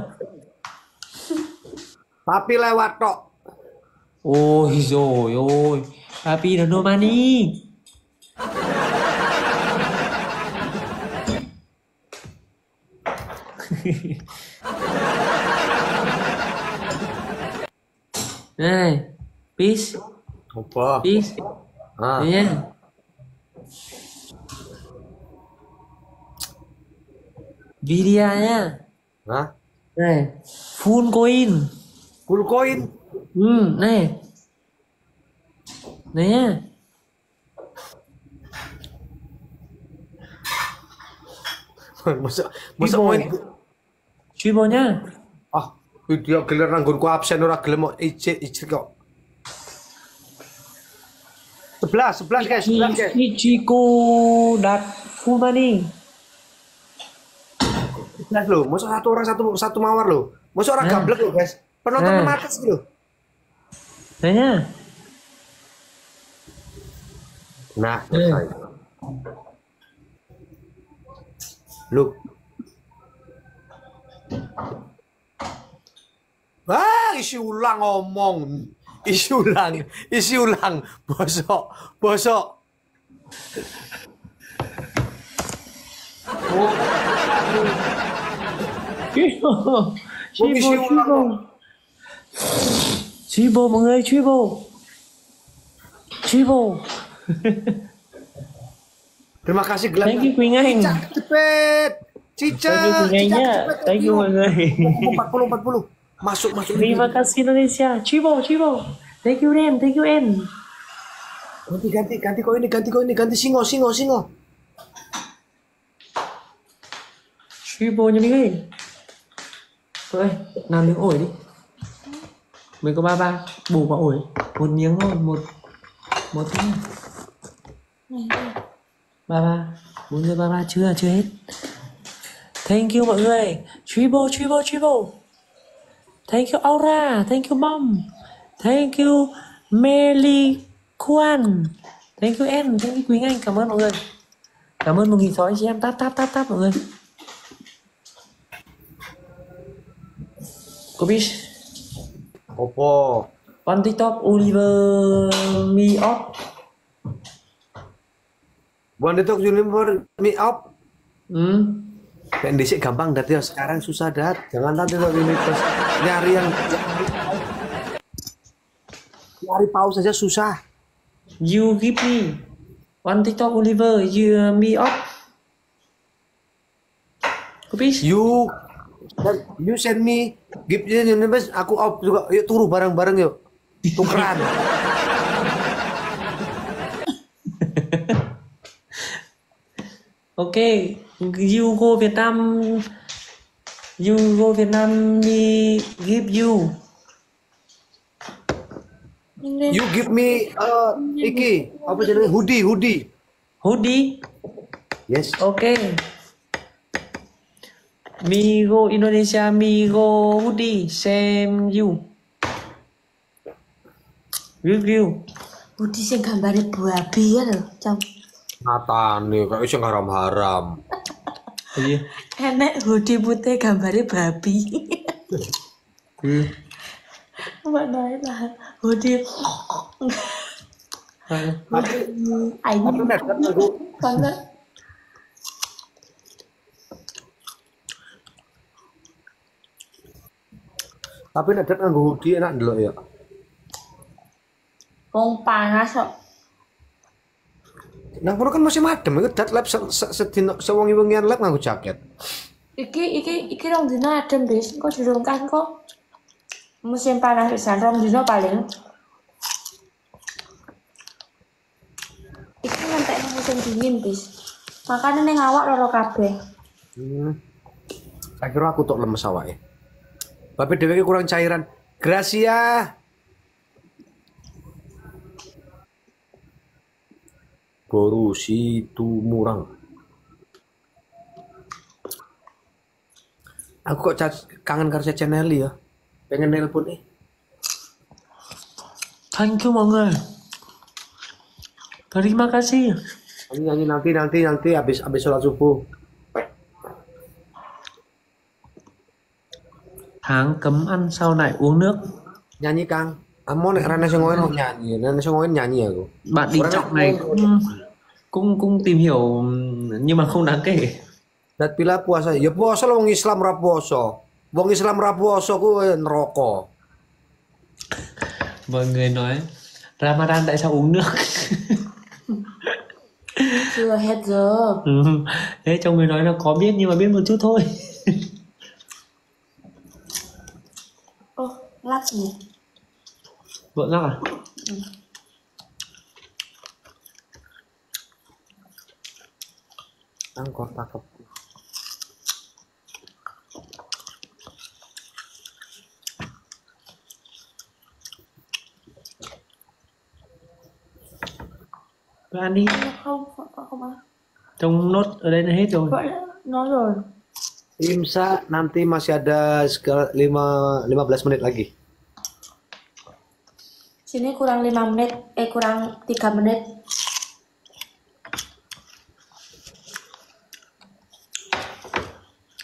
[SPEAKER 4] Papi lewat tok.
[SPEAKER 2] Ôi rồi ôi, papi là no money. Này, peace,
[SPEAKER 4] Apa?
[SPEAKER 2] peace.
[SPEAKER 4] Ah,
[SPEAKER 2] Nha. Video nha.
[SPEAKER 4] hah?
[SPEAKER 2] Này, full coin.
[SPEAKER 4] Full coin.
[SPEAKER 2] Này. Này nha.
[SPEAKER 4] Masa
[SPEAKER 2] Ibu.
[SPEAKER 4] main
[SPEAKER 2] Cibonya.
[SPEAKER 4] ah video gelar nanggonku absen ora gelem kok ijik kok. 11 guys, 11 guys.
[SPEAKER 2] Ichiku dat Fumani.
[SPEAKER 4] 11 lho, masa satu orang satu mawar lho. Masa orang gablek lho, guys. Penonton mates lho.
[SPEAKER 2] Nanya.
[SPEAKER 4] Nah, selesai. Look. Wah, isi ulang ngomong. Isi ulang. Bosok.
[SPEAKER 2] Chibo mọi người, Chibo.
[SPEAKER 4] Terima kasih gelang.
[SPEAKER 2] Thank you Quỳnh Anh.
[SPEAKER 4] Cepet. Cica.
[SPEAKER 2] Thank you Quỳnh Anh nhá. Thank you mọi người.
[SPEAKER 4] 40. Masuk.
[SPEAKER 2] Terima kasih Indonesia. Chibo. Thank you Ren.
[SPEAKER 4] Ganti kau ini, ganti singo.
[SPEAKER 2] Chibo như mình ơi, làm miếng ổi đi. Mình có ba bù vào ổi, một miếng thôi, một thế này. Bốn người ba chưa hết. Thank you mọi người. Chibo. Thank you Aura, thank you Mom, thank you Meli Kwan, thank you em, thank you Quỳnh Anh, cảm ơn mọi người. Cảm ơn 1.600 anh chị em, tap mọi người. Kopish.
[SPEAKER 4] Opo.
[SPEAKER 2] On TikTok Oliver Me Off.
[SPEAKER 4] Bukan TikTok Oliver Me Off.
[SPEAKER 2] Hmm.
[SPEAKER 4] Dhisik gampang dat ya, sekarang susah dat. Jangan nanti TikTok Universe nyari pause saja susah.
[SPEAKER 2] You give me on TikTok Oliver Me Off. Kopish.
[SPEAKER 4] You send me gift Universe, aku off juga. Yuk turu bareng-bareng yuk. Tukeran.
[SPEAKER 2] Okay, you go Việt Nam, me give you.
[SPEAKER 4] You give me iki apa jenenge hoodie. Yes.
[SPEAKER 2] Okay. Me go Indonesia, me go hoodie, same you. Review.
[SPEAKER 3] Budi sing gambare babi ya lho, Cam.
[SPEAKER 4] Matane kayak sing haram-haram.
[SPEAKER 2] Iya.
[SPEAKER 3] Enek hoodie putih gambare babi. Mana lah hoodie. Ayo. Banget.
[SPEAKER 4] Tapi nek dat nganggo hoodie enak ndelok ya.
[SPEAKER 3] Wong panas kok.
[SPEAKER 4] Nah, kono kan masih madem, itu dat lab sedino sewengi-wengian lab nganggo jaket.
[SPEAKER 3] Iki rong dino adem, Bis. Kok durung kan kok. Musim panas pisan rong dino paling. Iki ngantek musim dingin, Bis. Makane ning awak loro kabeh.
[SPEAKER 4] Saya kira aku tok lemes awake. Tapi dheweke kurang cairan. Gracia. Borusi Tumurang. Aku kok kangen karya channel ya. Pengen nelpon nih.
[SPEAKER 2] Thank you mọi người. Terima kasih.
[SPEAKER 4] Nyanyi nanti habis sholat subuh.
[SPEAKER 2] Tháng cấm ăn sau này uống nước.
[SPEAKER 4] Nyanyi Kang. Amo nek Rana Sengoen không nyanyi, Rana Sengoen nyanyi aku.
[SPEAKER 2] Bạn đi trọng này cũng tìm hiểu nhưng mà không đáng kể.
[SPEAKER 4] Dat pila puasa, ya puasa lah wong Islam ra puasa. Wong Islam ra puasa ku neraka.
[SPEAKER 2] Mọi người nói Ramadan tại sao uống nước?
[SPEAKER 3] Chưa hết giờ.
[SPEAKER 2] Thế chồng người nói là có biết nhưng mà biết một chút thôi.
[SPEAKER 3] Ô, lắc gì?
[SPEAKER 2] Vợ lắc à?
[SPEAKER 4] Angkor takep.
[SPEAKER 2] Tôi ăn đi.
[SPEAKER 3] Không ăn.
[SPEAKER 2] Trong nốt ở đây là hết rồi.
[SPEAKER 3] Gọi là nói rồi.
[SPEAKER 4] Imsa nanti masih ada 15 menit lagi.
[SPEAKER 3] Sini kurang 5 menit, kurang 3 menit.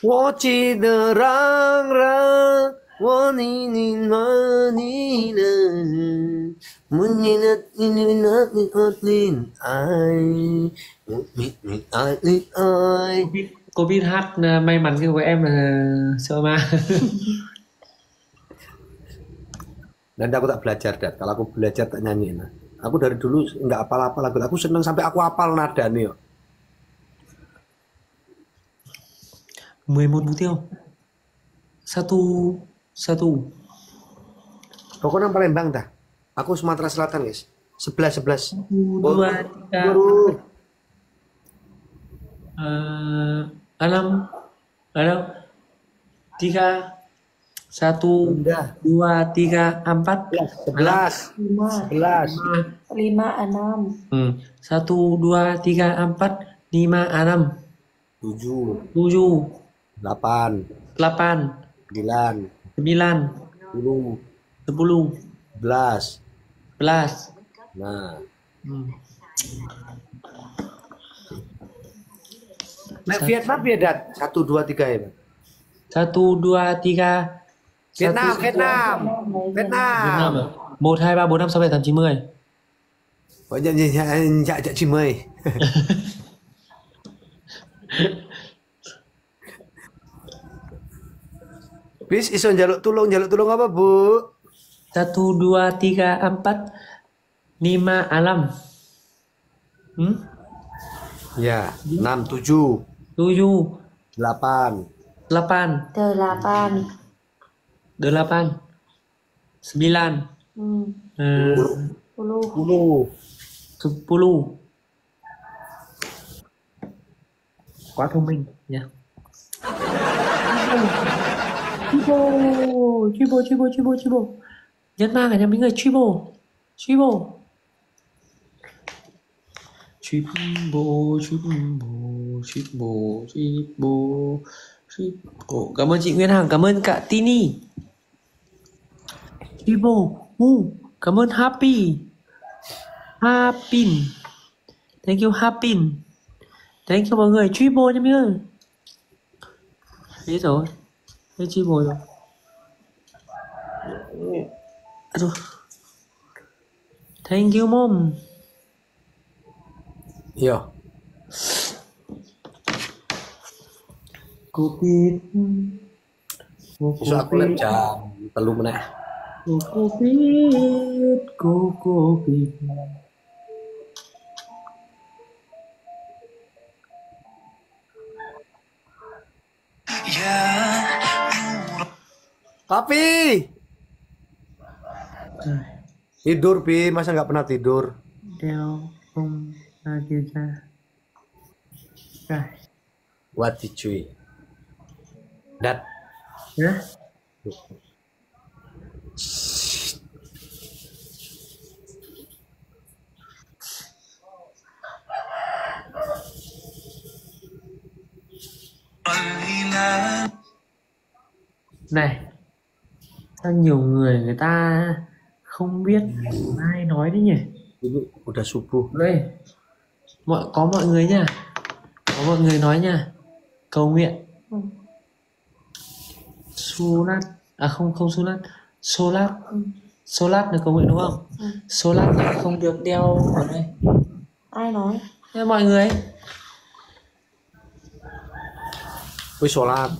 [SPEAKER 4] Woci derang-rang waninin manina menyenat minat otlin ai mit ai.
[SPEAKER 2] Cô biết hát may mắn kia của em là sợ ma.
[SPEAKER 4] Dan aku tak belajar, Dat. Kalau aku belajar tak nyanyiin. Aku dari dulu nggak apal-apal lagu. Aku seneng sampai aku apal nada nih.
[SPEAKER 2] 11 mục tiêu. Satu.
[SPEAKER 4] Pokoknya Palembang dah. Aku Sumatera Selatan, guys. 11.
[SPEAKER 2] 2, 3,
[SPEAKER 4] Baru.
[SPEAKER 2] 6. Ada 3. 1,
[SPEAKER 4] Udah.
[SPEAKER 2] 2, 3, 4.
[SPEAKER 4] 11. 11.
[SPEAKER 3] 5, 6.
[SPEAKER 2] 1, 2, 3, 4, 5, 6.
[SPEAKER 4] 7.
[SPEAKER 2] 7,
[SPEAKER 4] 8.
[SPEAKER 2] 8,
[SPEAKER 4] 9.
[SPEAKER 2] 9,
[SPEAKER 4] 10.
[SPEAKER 2] 10,
[SPEAKER 4] 11.
[SPEAKER 2] 11.
[SPEAKER 4] Nah. Nek Vietnam ya, Dat? 1, 2, 3 ya, Bang?
[SPEAKER 2] 1, 2, 3.
[SPEAKER 4] Vietnam.
[SPEAKER 2] Việt Nam à? 1, 2, 3, 4, 5, 6, 7, 8, 9, 10.
[SPEAKER 4] Dạ chị mời. Bis iso njaluk tulung apa, Bu?
[SPEAKER 2] 1, 2, 3, 4, 5, 6.
[SPEAKER 4] Ya, 6, 7,
[SPEAKER 2] 7,
[SPEAKER 4] 8.
[SPEAKER 2] 8,
[SPEAKER 3] 8.
[SPEAKER 2] 9, 9,
[SPEAKER 3] 10.
[SPEAKER 2] 10. Quá thông minh nha. Triple. Nhấn mang cả nhà mình người triple. Cảm ơn chị Nguyên Hằng, cảm ơn cả Tini. Triple. Cảm ơn Happy. Thank you Happy. Thank you mọi người. Triple nha mình ơi. Hết rồi. Hết triple rồi. Aduh. Thank you mom.
[SPEAKER 4] Iya.
[SPEAKER 2] Covid.
[SPEAKER 4] Besok aku lab jam 3 meneh.
[SPEAKER 2] Covid.
[SPEAKER 4] Papi. Tidur, Pi. Masa nggak pernah tidur?
[SPEAKER 2] Đeo không ra kia ra. Rồi.
[SPEAKER 4] Wati cuy. Dat.
[SPEAKER 2] Nhá. Này, sao nhiều người ta không biết ai nói đấy nhỉ?
[SPEAKER 4] Ini udah subuh.
[SPEAKER 2] Đây, có mọi người nha, có mọi người nói nha, cầu nguyện. Solat, không solat, solat là cầu nguyện đúng không? Solat là không được đeo ở đây.
[SPEAKER 3] Ai nói?
[SPEAKER 2] Thế mọi người ấy.
[SPEAKER 4] Wih sholat.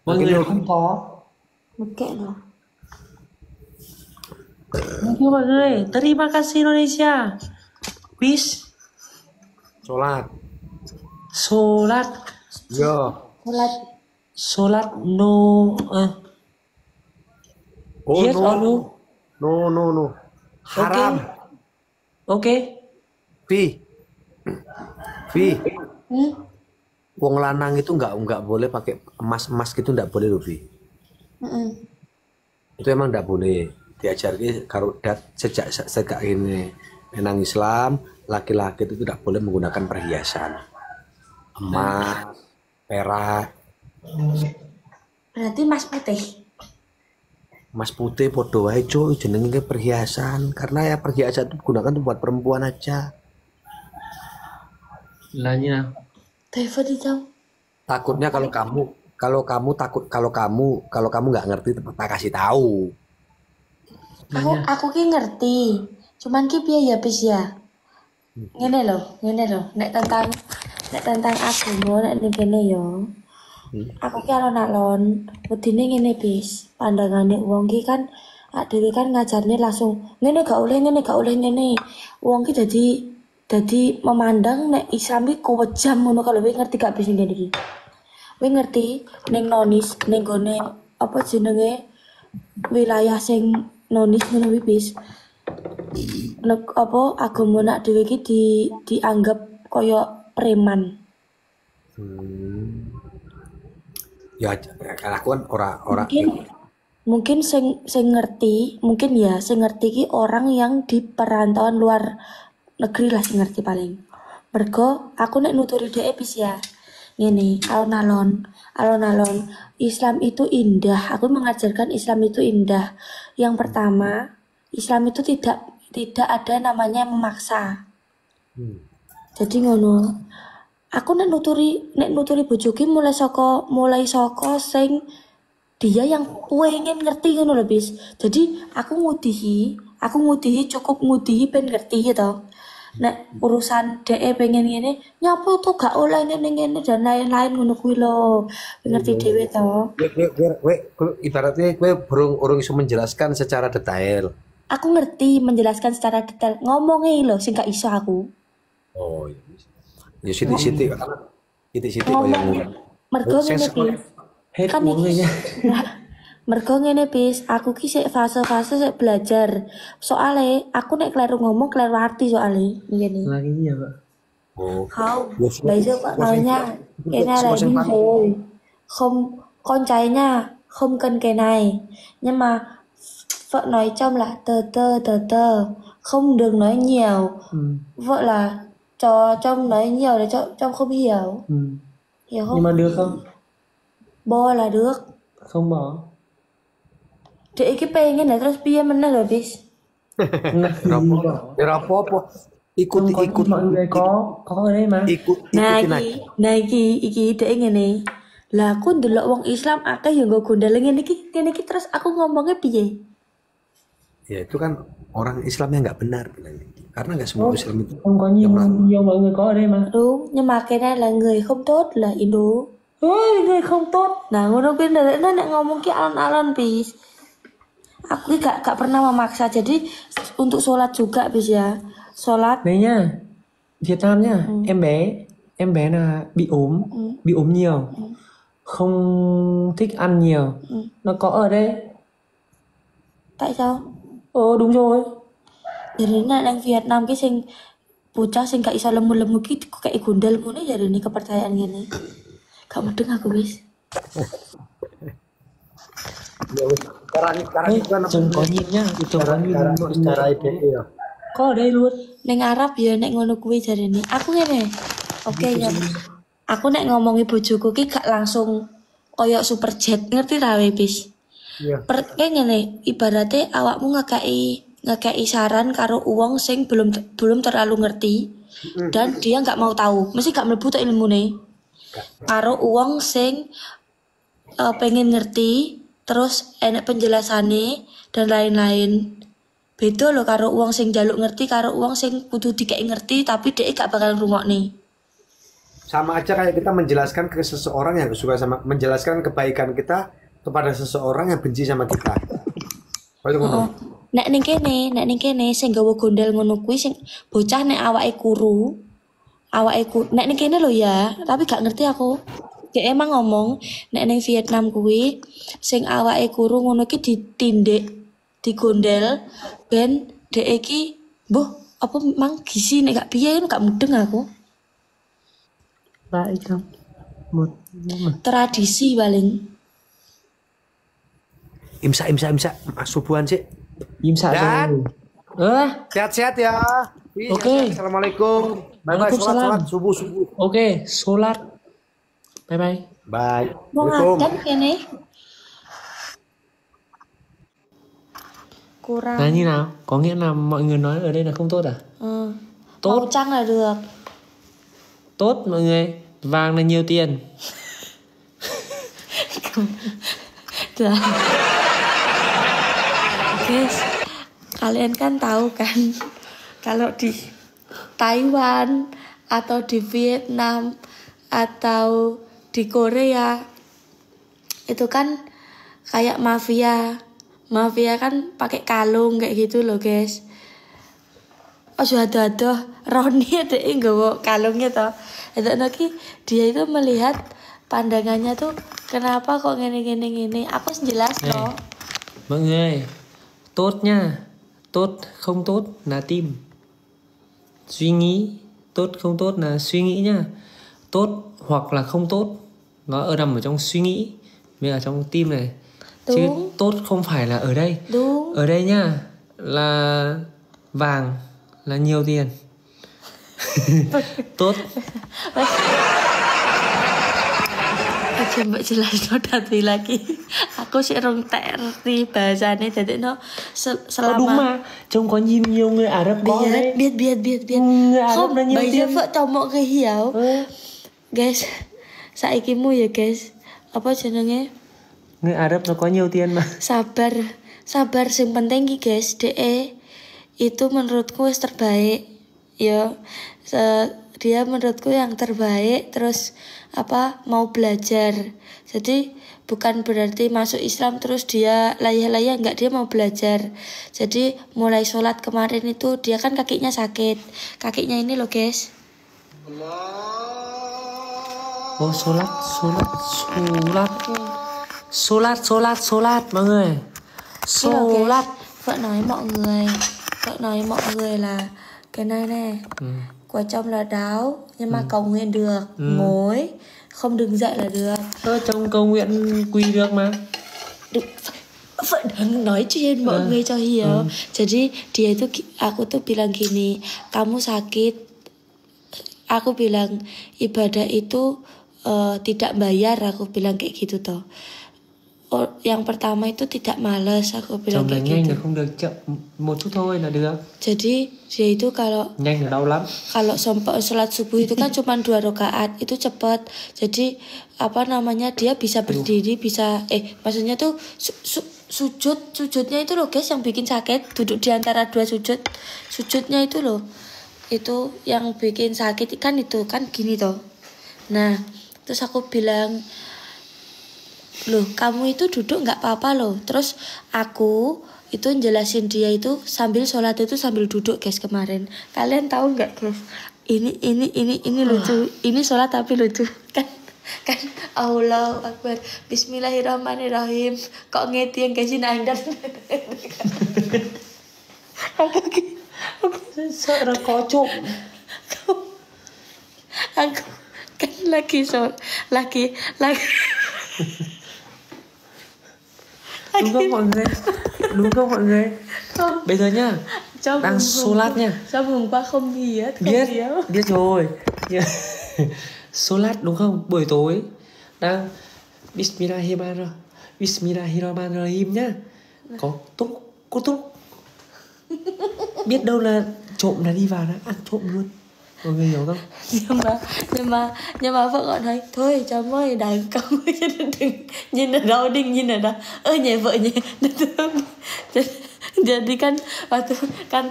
[SPEAKER 2] Mọi người không có.
[SPEAKER 3] Mặc kệ nó.
[SPEAKER 2] Thank you mọi người. Terima kasih Indonesia. Peace.
[SPEAKER 4] Sholat.
[SPEAKER 2] Solat.
[SPEAKER 4] Yo.
[SPEAKER 2] Solat no.
[SPEAKER 4] Oh
[SPEAKER 2] Yes or no?
[SPEAKER 4] No. Haram.
[SPEAKER 2] Okay.
[SPEAKER 4] Vi. Wong lanang itu nggak boleh pakai emas gitu, nggak boleh loh, Vi. Itu emang nggak boleh diajarkan karo dat sejak ini nang Islam laki-laki itu tidak boleh menggunakan perhiasan emas, perak,
[SPEAKER 3] Berarti Mas putih.
[SPEAKER 4] emas putih podo wae cuy jenenge perhiasan karena ya perhiasan itu digunakan tuh buat perempuan aja.
[SPEAKER 2] Là như nào?
[SPEAKER 3] Telepon đi Trong.
[SPEAKER 4] Takutnya kalau kamu nggak ngerti tak kasih tahu.
[SPEAKER 3] Aku ki ngerti. Cuman ki piye ya bis ya. Ngene lho. Nek tentang agama nek ning kene yo. Aku ki alon-alon, wedine ngene bis. Pandangane wong ki kan dhewe kan ngajarne langsung ngene gak oleh ngene. Wong ki dadi memandang nek Islam ki kewejam ngono kalau kowe ngerti gak bis ngene iki. Kowe ngerti ning nonis ning gone apa jenenge wilayah sing nonis ngono kuwi bis. Nek apa agama nak dhewe ki dianggap kaya preman.
[SPEAKER 4] Ya kan aku kan orang
[SPEAKER 3] Mungkin sing ngerti ki orang yang di perantauan luar negeri lah sing ngerti paling. Mergo aku nek nuturi dhek bis ya. Ngene, alon-alon Islam itu indah. Aku mengajarkan Islam itu indah. Yang pertama, Islam itu tidak ada namanya memaksa. Jadi ngono. Aku nek nuturi bojoku mulai saka sing dia yang pengen ngerti ngono lho bis. Jadi aku ngudihi cukup ngudihi ben ngerti gitu. Nek urusan DE pengen ngene nyapu tuh gak oleh ngene dan lain-lain ngono kuwi lho. Ngerti dhewe to.
[SPEAKER 4] Ibaratnya gue urung iso menjelaskan secara detail.
[SPEAKER 3] Aku ngerti menjelaskan secara detail. Ngomongnya lho sing gak iso aku.
[SPEAKER 4] Oh iya. Ya sithik-sithik kok yang
[SPEAKER 3] Mergo ngene bis.
[SPEAKER 2] Hết
[SPEAKER 3] Kan
[SPEAKER 2] uống rồi
[SPEAKER 3] iki.
[SPEAKER 2] nha.
[SPEAKER 3] Mergo ngene bis, aku ki sik fase-fase sik belajar. Soale aku nek kleru ngomong kleru arti soale ngene.
[SPEAKER 2] Là cái gì vậy?
[SPEAKER 4] oh
[SPEAKER 3] Không, bây giờ bạn nói nha, cái này là đi rồi. Không, con trai nha, không cần cái này. Nhưng mà vợ nói Trong là tờ tờ, không được nói nhiều. Vợ là cho Trong nói nhiều để Trong không hiểu. Hiểu
[SPEAKER 2] Nhưng
[SPEAKER 3] không?
[SPEAKER 2] mà được không?
[SPEAKER 3] Bo là được.
[SPEAKER 2] Không bỏ.
[SPEAKER 3] Jadi ki pengen terus piye meneh lho, bis.
[SPEAKER 4] ya apa-apa. Ikut
[SPEAKER 2] Mọi người có ở đây mà.
[SPEAKER 3] Nah
[SPEAKER 4] ikutin aja.
[SPEAKER 3] iki dhek ngene. Lah aku ndelok wong Islam akeh yo nggo gondel ngene iki terus aku ngomongnya piye?
[SPEAKER 4] Ya itu kan orang Islamnya nggak benar bilang gitu. Karena nggak semua Muslim itu
[SPEAKER 2] Không có nhiều mọi người có ở đây mà.
[SPEAKER 3] Đúng, nhưng mà cái này là người không tốt là Indo.
[SPEAKER 2] Ôi, người không tốt.
[SPEAKER 3] Nah, ngono kuwi ndelok nek ngomong ki alon-alon bis. Aku gak pernah memaksa. Jadi untuk sholat juga bis ya. Sholat
[SPEAKER 2] Đấy nhá. Việt Nam nhá. Em bé là bị ốm nhiều. Không thích ăn nhiều. Nó có ở đây.
[SPEAKER 3] tại sao?
[SPEAKER 2] Đúng rồi.
[SPEAKER 3] Jadi nang Vietnam ki sing bocah sing gak iso lemu-lemu ki kayak gundal ngono jadi ini kepercayaan ngene. Gak mudeng aku wis.
[SPEAKER 4] sekarang
[SPEAKER 2] Chừng có nhìn nhá. Chừng có nhìn mọi người.
[SPEAKER 4] secara ide ya.
[SPEAKER 2] Có ở đây luôn.
[SPEAKER 3] Ning Arab ya nek ngono kuwi jarene. Aku ngene. Oke ya. Aku nek ngomongi bojoku ki gak langsung koyo superjet, ngerti ra we bis.
[SPEAKER 4] Iya.
[SPEAKER 3] Kayak ngene, ibaratnya awakmu ngekei saran karo uang sing belum terlalu ngerti dan dia nggak mau tahu, mesti gak mlebu tok ilmune. Karo uang sing pengen ngerti, terus enak penjelasannya dan lain-lain. Beda loh karo uang sing jaluk ngerti karo uang sing kudu dikei ngerti tapi dia gak bakal ngrungokne.
[SPEAKER 4] Sama aja kayak kita menjelaskan ke seseorang yang suka sama menjelaskan kebaikan kita kepada seseorang yang benci sama kita. Oh, itu ngono.
[SPEAKER 3] Nek ning kene sing gawa gondel ngono kuwi sing bocah nek awake kuru. Nek ning kene lho ya, tapi gak ngerti aku. Dia emang ngomong nek ning Vietnam kuwi sing awake kuru ngono ki ditindik, digondel ben dhek iki mbuh apa mang gizi nek gak piye gak mudeng aku.
[SPEAKER 2] Lại không? Một.
[SPEAKER 3] Tradisi paling.
[SPEAKER 4] Imsa subuhan sih.
[SPEAKER 2] Im xạ
[SPEAKER 4] Dan
[SPEAKER 2] rồi.
[SPEAKER 4] Sehat-sehat ya.
[SPEAKER 2] Oke.
[SPEAKER 4] Assalamualaikum. Bye-bye.
[SPEAKER 2] Waalaikumsalam.
[SPEAKER 4] Sholat subuh.
[SPEAKER 2] Oke, sholat. Bye bye.
[SPEAKER 4] Bye.
[SPEAKER 3] Mau
[SPEAKER 4] Assalamualaikum.
[SPEAKER 3] ngadan kene. Kurang.
[SPEAKER 2] Là như nào? Có nghĩa là mọi người nói ở đây là không tốt à?
[SPEAKER 3] Ừ.
[SPEAKER 2] Tốt.
[SPEAKER 3] Màu trắng là được.
[SPEAKER 2] Tốt mọi người. Vàng là nhiều tiền.
[SPEAKER 3] Tuh. Guys, kalian kan tahu kan kalau di Taiwan atau di Vietnam atau di Korea itu kan kayak mafia. Mafia kan pakai kalung kayak gitu loh, guys. Oh, sudah ada Roni ada nggawa kalungnya toh. Itu lagi dia itu melihat pandangannya tuh kenapa kok gini. Aku jelas
[SPEAKER 2] Này,
[SPEAKER 3] loh.
[SPEAKER 2] mọi người. Tốt nha. Tốt không tốt là tim. Suy nghĩ. Tốt không tốt là suy nghĩ nha. Tốt hoặc là không tốt nó nằm ở trong suy nghĩ, với ở trong tim này. Chứ
[SPEAKER 3] Đúng.
[SPEAKER 2] tốt không phải là ở đây.
[SPEAKER 3] Đúng.
[SPEAKER 2] Ở đây nhá là vàng là nhiều tiền. Tốt.
[SPEAKER 3] Coba jelas nanti lagi. Aku sih rong ngerti bahasanya jadi no
[SPEAKER 2] Đúng
[SPEAKER 3] selama
[SPEAKER 2] mà. Trông có nhìn nhiều người Ả Rập có đấy.
[SPEAKER 3] biết.
[SPEAKER 2] Người Ả Rập
[SPEAKER 3] Không,
[SPEAKER 2] là nhiều
[SPEAKER 3] bây giờ
[SPEAKER 2] tiền.
[SPEAKER 3] vợ chồng mọi người hiểu.
[SPEAKER 2] Ừ.
[SPEAKER 3] Guys, saiki mu ya guys. Apa jenenge?
[SPEAKER 2] Người Ả Rập nó có nhiều tiền mà.
[SPEAKER 3] Sabar sing penting ki guys, DE itu menurutku wis terbaik. Ya, dia menurutku yang terbaik terus mau belajar. Jadi bukan berarti masuk Islam terus dia layah-layah, enggak, dia mau belajar. Jadi mulai sholat kemarin itu dia kan kakinya sakit. Kakinya ini loh guys.
[SPEAKER 2] Ô, solat mọi người. Solat.
[SPEAKER 3] Vợ nói mọi người là cái này nè, của trong là đáo nhưng mà cầu nguyện được, ngồi không đứng dậy là được.
[SPEAKER 2] Trong cầu nguyện quỳ được mà.
[SPEAKER 3] Được, vợ đang nói chuyện mọi người cho hiểu. Jadi dia itu aku tuh bilang gini, kamu sakit. Aku bilang ibadah itu tidak bayar, aku bilang kayak gitu toh. Yang pertama itu tidak malas, aku bilang
[SPEAKER 2] Chồng là
[SPEAKER 3] kayak
[SPEAKER 2] nhanh
[SPEAKER 3] gitu.
[SPEAKER 2] là không được, chậm một chút thôi là được.
[SPEAKER 3] Jadi dia itu kalau
[SPEAKER 2] Nhanh là đau lắm.
[SPEAKER 3] sampai sholat subuh itu kan cuma 2 rakaat, itu cepat. Jadi dia bisa berdiri, bisa maksudnya tuh sujudnya itu loh guys yang bikin sakit, duduk di antara 2 sujudnya itu loh, itu yang bikin sakit kan, itu kan gini toh. Nah terus aku bilang, loh kamu itu duduk nggak apa-apa loh. Terus aku itu jelasin dia itu sambil sholat itu sambil duduk guys kemarin. Kalian tahu nggak guys? Ini lucu. Ini sholat tapi lucu kan Allahu Akbar, Bismillahirrahmanirrahim. Kok ngeti yang kasih nangdan.
[SPEAKER 2] Sợ là có trộm.
[SPEAKER 3] Aku kan lagi
[SPEAKER 2] Đúng không mọi người? Đúng không mọi người?
[SPEAKER 3] Không.
[SPEAKER 2] Bây giờ nhá, đang solat nha.
[SPEAKER 3] Sao hôm qua không biết?
[SPEAKER 2] Biết rồi. Solat đúng không? Buổi tối đang Bismillahirrahmanirrahim nhá. Có túc. Biết đâu là trộm là đi vào đã ăn trộm luôn. Mọi người hiểu không?
[SPEAKER 3] nhưng mà vợ gọi nói thôi chồng ơi đàn công đừng nhìn ở đâu, đừng nhìn ở đâu. Nhà vợ nhỉ. Jadi kan waktu kan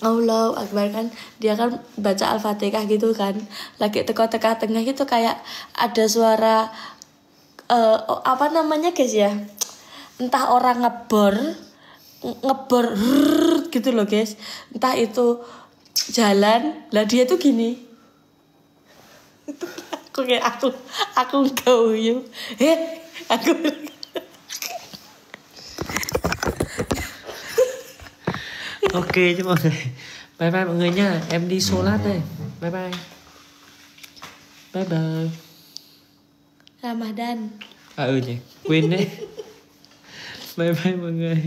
[SPEAKER 3] Allah Akbar kan, dia kan baca Al-Fatihah gitu kan, lagi tengah tengah gitu kayak ada suara guys ya, entah orang ngebor gitu loh guys, entah itu jalan lah dia tuh gini. aku gauyu aku
[SPEAKER 2] Ok chứ mọi người. Bye bye mọi người nha. Em đi solat đây. Bye bye. Bye bye.
[SPEAKER 3] Ramadan.
[SPEAKER 2] À nhỉ. Quên đấy. Bye bye mọi người.